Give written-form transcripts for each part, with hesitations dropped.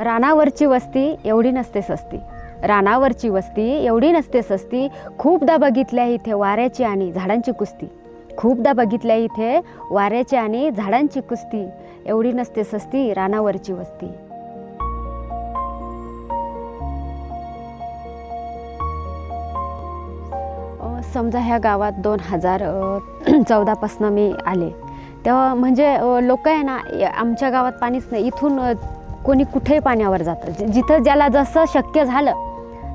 रानावरची वस्ती एवढी नसते सस्ती, रानावरची वस्ती एवढी नसते सस्ती. खूपदा बघितल्या इथे वाऱ्याची आणि झाडांची कुस्ती, खूपदा बघितल्या इथे वाऱ्याची आणि झाडांची कुस्ती. एवढी नसते सस्ती रानावरची वस्ती. समजा ह्या गावात 2014पासून मी आले तेव्हा म्हणजे लोक आहे ना, आमच्या गावात पाणीच नाही. इथून कोणी कुठेही पाण्यावर जातं, जिथं ज्याला जसं शक्य झालं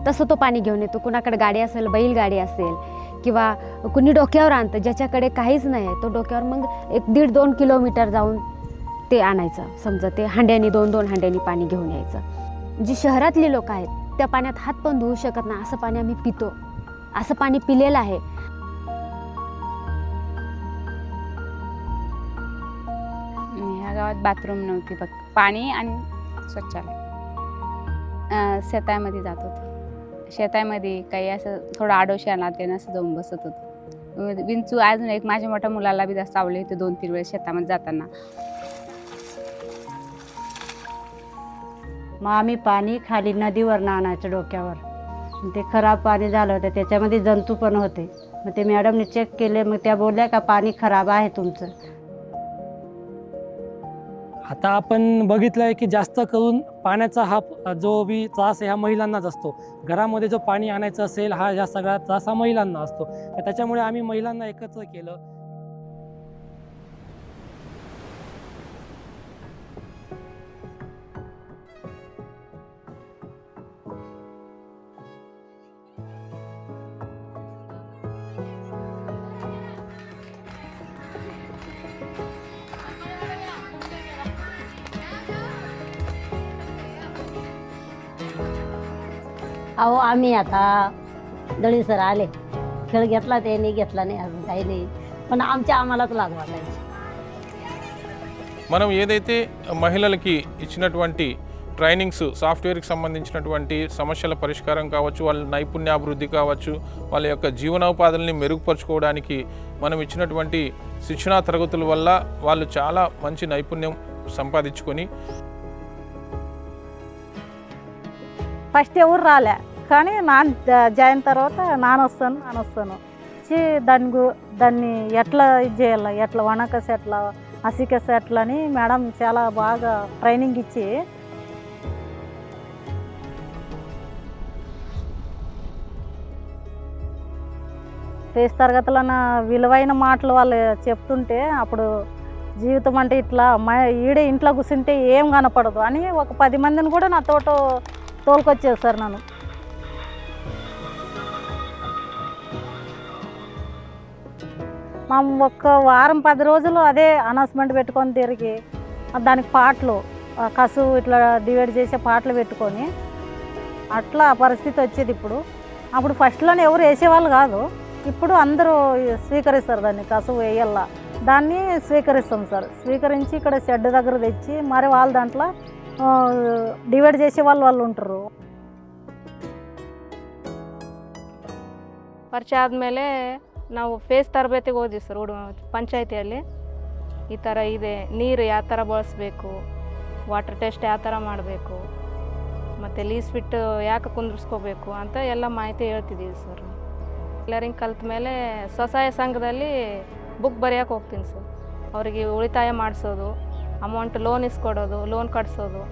तसं तो पाणी घेऊन येतो. कुणाकडे गाडी असेल, बैलगाडी असेल, किंवा कुणी डोक्यावर आणतं. ज्याच्याकडे काहीच नाही आहे तो डोक्यावर मग 1-1.5-2 किलोमीटर जाऊन ते आणायचं. समजा ते हांड्यानी 2-2 हांड्यानी पाणी घेऊन यायचं. जी शहरातली लोक आहेत त्या पाण्यात हात पण धुवू शकत नाही, असं पाणी आम्ही पितो, असं पाणी पिलेलं आहे. ह्या गावात बाथरूम नव्हती, फक्त पाणी आणि शौचालय. शेतामध्ये जात होतो, शेतामध्ये काही असं थोडं आडोशी आला ते असं जाऊन बसत होतो. विंचू अजून एक माझ्या मोठ्या मुलाला बी जास्त चावले होते 2-3 वेळेस शेतामध्ये जाताना. मग आम्ही पाणी खाली नदीवरनं आणायचं डोक्यावर. ते खराब पाणी झालं होतं, त्याच्यामध्ये जंतू पण होते. मग ते मॅडमने चेक केले, मग त्या बोलल्या का पाणी खराब आहे तुमचं. आता आपण बघितलं आहे की जास्त करून पाण्याचा हा जो बी त्रास आहे ह्या महिलांनाच असतो. घरामध्ये जो पाणी आणायचं असेल ह्या सगळा त्रास हा महिलांना असतो. त्याच्यामुळे आम्ही महिलांना एकत्र केलं. अहो आम्ही आता दळीसर आले, खेळ घेतला त्यांनी, घेतला नाही, अजून काही नाही. पण आम्हालाच లాగా వాటాయి. మనం ఏదైతే మహిళలకి ఇచ్చినటువంటి ట్రైనింగ్స్, సాఫ్ట్వేర్కి సంబంధించినటువంటి సమస్యల పరిష్కారం కావచ్చు, వాళ్ళ నైపుణ్యాభివృద్ధి కావచ్చు, వాళ్ళ యొక్క జీవనోపాధుల్ని మెరుగుపరుచుకోవడానికి మనం ఇచ్చినటువంటి శిక్షణా తరగతుల వల్ల వాళ్ళు చాలా మంచి నైపుణ్యం సంపాదించుకొని ఫస్ట్ ఎవరు రాలే, కానీ జాయిన్ తర్వాత నానొస్తాను దాన్ని ఎట్లా ఇది చేయాలి, ఎట్లా వణకసి ఎట్లా అసికసి ఎట్లా అని మేడం చాలా బాగా ట్రైనింగ్ ఇచ్చి ఫేస్ తరగతులన్న విలువైన మాటలు వాళ్ళు చెప్తుంటే అప్పుడు జీవితం అంటే ఇట్లా ఈడే ఇంట్లో కూర్చుంటే ఏం కనపడదు అని ఒక 10 మందిని కూడా నా తోలుకొచ్చేస్తారు నన్ను. మేము ఒక వారం 10 రోజులు అదే అనౌన్స్మెంట్ పెట్టుకొని తిరిగి దానికి పాటలు కసు ఇట్లా డివైడ్ చేసే పాటలు పెట్టుకొని అట్లా పరిస్థితి వచ్చేది. అప్పుడు ఫస్ట్లోనే ఎవరు వేసేవాళ్ళు కాదు, ఇప్పుడు అందరూ స్వీకరిస్తారు. దాన్ని కసు వేయాల, దాన్ని స్వీకరిస్తాం సార్. స్వీకరించి ఇక్కడ షెడ్ దగ్గర తెచ్చి మరి వాళ్ళ దాంట్లో డివైడ్ చేసే వాళ్ళు ఉంటారు. ಪರಿಚಯ ಆದಮೇಲೆ ನಾವು ಫೇಸ್ ತರಬೇತಿಗೆ ಹೋದ್ವಿ ಸರ್. ಪಂಚಾಯತಿಯಲ್ಲಿ ಈ ಥರ ಇದೆ, ನೀರು ಯಾವ ಥರ ಬಳಸಬೇಕು, ವಾಟರ್ ಟೆಸ್ಟ್ ಯಾವ ಥರ ಮಾಡಬೇಕು, ಮತ್ತು ಲೀಸ್ ಫಿಟ್ ಯಾಕೆ ಕುಂದಿರ್ಸ್ಕೋಬೇಕು ಅಂತ ಎಲ್ಲ ಮಾಹಿತಿ ಹೇಳ್ತಿದ್ದೀವಿ ಸರ್. ಟೈಲರಿಂಗ್ ಕಲ್ತ ಮೇಲೆ ಸ್ವಸಹಾಯ ಸಂಘದಲ್ಲಿ ಬುಕ್ ಬರೆಯೋಕೆ ಹೋಗ್ತೀನಿ ಸರ್. ಅವರಿಗೆ ಉಳಿತಾಯ ಮಾಡಿಸೋದು, ಅಮೌಂಟ್ ಲೋನ್ ಇಸ್ಕೊಡೋದು, ಲೋನ್ ಕಟ್ಸೋದು.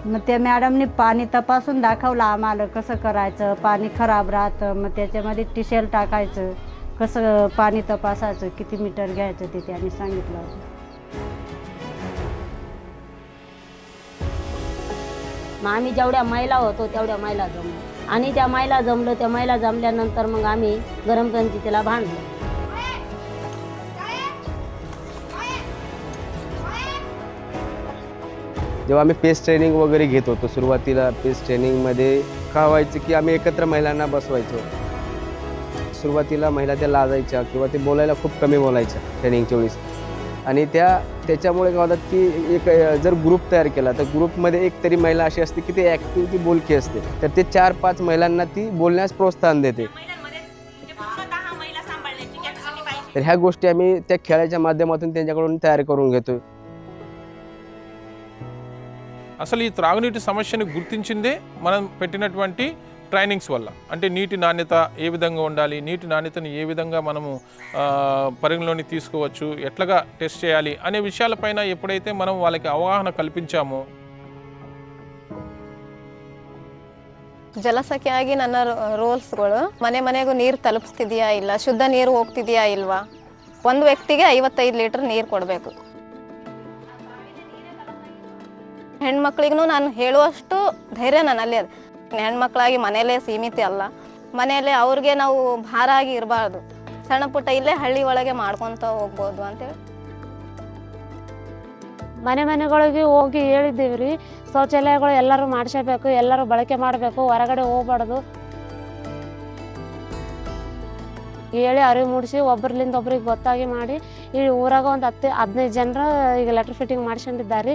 मग त्या मॅडमने पाणी तपासून दाखवलं आम्हाला कसं करायचं. पाणी खराब राहतं, मग त्याच्यामध्ये टिशेल टाकायचं, कसं पाणी तपासायचं, किती मीटर घ्यायचं ते त्यांनी सांगितलं होतं. मग आम्ही जेवढ्या महिला होतो तेवढ्या महिला जमलो, आणि त्या महिला जमल्यानंतर मग आम्ही ग्रामपंचायतीला भांडलो. जेव्हा आम्ही पेस ट्रेनिंग वगैरे घेत होतो, सुरुवातीला पेस ट्रेनिंगमध्ये काय व्हायचं की आम्ही एकत्र महिलांना बसवायचो. सुरुवातीला महिला त्या लाजायच्या किंवा ते बोलायला खूप कमी बोलायच्या ट्रेनिंगच्या वेळेस. आणि त्याच्यामुळे काय होतात की एक जर ग्रुप तयार केला तर ग्रुपमध्ये एक तरी महिला अशी असते की ती ॲक्टिव्ह, ती बोलकी असते, तर ते 4-5 महिलांना ती बोलण्यास प्रोत्साहन देते. तर ह्या गोष्टी आम्ही त्या खेळाच्या माध्यमातून त्यांच्याकडून तयार करून घेतो. అసలు ఈ త్రాగునీటి సమస్యను గుర్తించిందే మనం పెట్టినటువంటి ట్రైనింగ్స్ వల్ల. అంటే నీటి నాణ్యత ఏ విధంగా ఉండాలి, నీటి నాణ్యతను ఏ విధంగా మనము పరిగణలోకి తీసుకోవచ్చు, ఎట్లాగా టెస్ట్ చేయాలి అనే విషయాలపైన ఎప్పుడైతే మనం వాళ్ళకి అవగాహన కల్పించామో, ಜಲಸಖಿಯಾಗಿ ನನ್ನ ರೋಲ್ಸ್ಗಳು ಮನೆ ಮನೆಗೂ ನೀರು ತಲುಪಿಸ್ತಿದೆಯಾ ಇಲ್ಲ, ಶುದ್ಧ ನೀರು ಹೋಗ್ತಿದೆಯಾ ಇಲ್ವಾ, ಒಂದು ವ್ಯಕ್ತಿಗೆ 55 ಲೀಟರ್ ನೀರು ಕೊಡಬೇಕು. ಹೆಣ್ಮಕ್ಳಿಗೂ ನಾನು ಹೇಳುವಷ್ಟು ಧೈರ್ಯ ನನ್ನಲ್ಲಿ ಅದು. ಹೆಣ್ಮಕ್ಳಾಗಿ ಮನೆಯಲ್ಲೇ ಸೀಮಿತ ಅಲ್ಲ, ಮನೆಯಲ್ಲೇ ಅವ್ರಿಗೆ ನಾವು ಭಾರ ಆಗಿ ಇರಬಾರ್ದು, ಸಣ್ಣ ಪುಟ್ಟ ಇಲ್ಲೇ ಹಳ್ಳಿ ಒಳಗೆ ಮಾಡ್ಕೊತ ಹೋಗ್ಬೋದು ಅಂತೇಳಿ ಮನೆಗಳಿಗೆ ಹೋಗಿ ಹೇಳಿದ್ದೀವಿ ರೀ. ಶೌಚಾಲಯಗಳು ಎಲ್ಲರೂ ಮಾಡಿಸಬೇಕು, ಎಲ್ಲರೂ ಬಳಕೆ ಮಾಡಬೇಕು, ಹೊರಗಡೆ ಹೋಗ್ಬಾರ್ದು ಹೇಳಿ ಅರಿವು ಮೂಡಿಸಿ ಒಬ್ಬರಿಂದ ಒಬ್ರಿಗೆ ಗೊತ್ತಾಗಿ ಮಾಡಿ ಈ ಊರಾಗ ಒಂದು 10-15 ಜನರು ಈಗ ಲೆಟರ್ ಫಿಟ್ಟಿಂಗ್ ಮಾಡ್ಕೊಂಡಿದ್ದಾರೆ.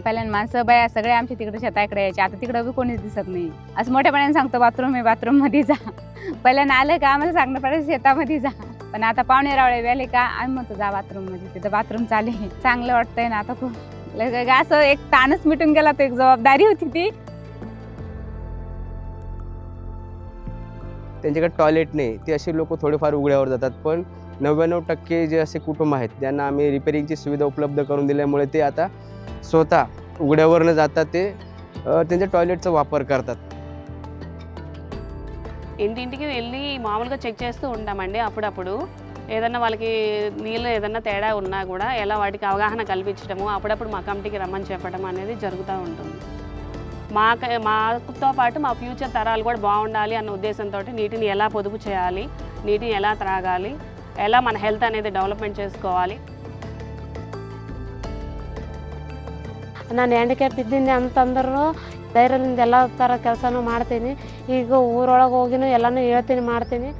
पहिल्यांदा माणसं बाया सगळे आमच्या तिकडे शेताकडे यायचे, आता तिकडं बी कोणीच दिसत नाही. असं मोठ्यापणाने सांगतो बाथरूम आहे, बाथरूममध्ये जा. पहिल्यांदा आलं का आम्हाला सांगणं पडायचं शेतामध्ये जा, पण आता पाहुणे रावळे वेले का आम्ही म्हणतो जा बाथरूममध्ये, तिथं बाथरूम चालू आहे. चांगलं वाटतंय ना आता खूप. असं एक ताणच मिटून गेला, तो एक जबाबदारी होती ती. त्यांच्याकडे टॉयलेट नाही, ते असे लोक थोडेफार उघड्यावर जातात. पण 99% जे असे कुटुंब आहेत त्यांना आम्ही रिपेरिंगची सुविधा उपलब्ध करून दिल्यामुळे ते आता स्वतः उघड्यावर न जाता ते त्यांच्या టాయిలెట్चा వాపర్ करतात. ఇంటింటికి వెళ్ళి మామూలుగా చెక్ చేస్తూ ఉంటామండి. అప్పుడప్పుడు ఏదన్నా వాళ్ళకి నీళ్ళు ఏదన్నా తేడా ఉన్నా కూడా ఎలా వాటికి అవగాహన కల్పించడము, అప్పుడప్పుడు మా కమిటీకి రమ్మని చెప్పడం అనేది జరుగుతూ ఉంటుంది. మాతో పాటు మా ఫ్యూచర్ తరాలు కూడా బాగుండాలి అన్న ఉద్దేశంతో నీటిని ఎలా పొదుపు చేయాలి, నీటిని ఎలా త్రాగాలి, ఎలా మన హెల్త్ అనేది డెవలప్మెంట్ చేసుకోవాలి. ನಾನು ಹ್ಯಾಂಡಿಕ್ಯಾಪ್ ಇದ್ದೀನಿ ಅಂತಂದ್ರೂ ಧೈರ್ಯದಿಂದ ಎಲ್ಲ ಥರ ಕೆಲಸನೂ ಮಾಡ್ತೀನಿ. ಈಗ ಊರೊಳಗೆ ಹೋಗಿನೂ ಎಲ್ಲನೂ ಹೇಳ್ತೀನಿ, ಮಾಡ್ತೀನಿ.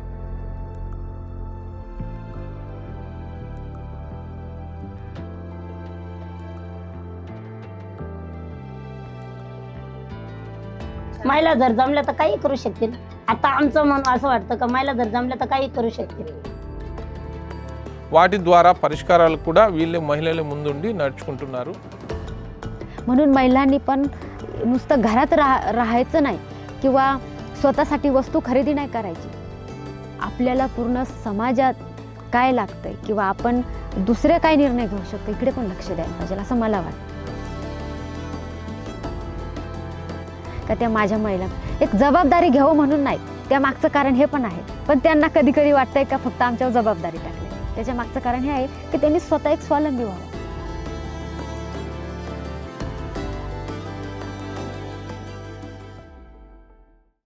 महिला जर जमल्या तर काही करू शकतील. आता आमचं मन असं वाटतं का महिला जर जमल्या तर काही करू शकतील. వాటి ద్వారా పరిష్కారాలు కూడా వీళ్ళే మహిళలే ముందుండి నడుచుకుంటున్నారు. म्हणून महिलांनी पण नुसतं घरात राहायचं नाही किंवा स्वतःसाठी वस्तू खरेदी नाही करायची. आपल्याला पूर्ण समाजात काय लागतंय किंवा आपण दुसरे काय निर्णय घेऊ शकतो इकडे पण लक्ष द्यायला पाहिजे असं मला वाटतं. का त्या माझ्या महिला एक जबाबदारी घ्यावं म्हणून नाही, त्या मागचं कारण हे पण आहे. पण त्यांना कधी कधी वाटतंय का फक्त आमच्यावर जबाबदारी टाकली. त्याच्या मागचं कारण हे आहे की त्यांनी स्वतः एक स्वावलंबी व्हावं.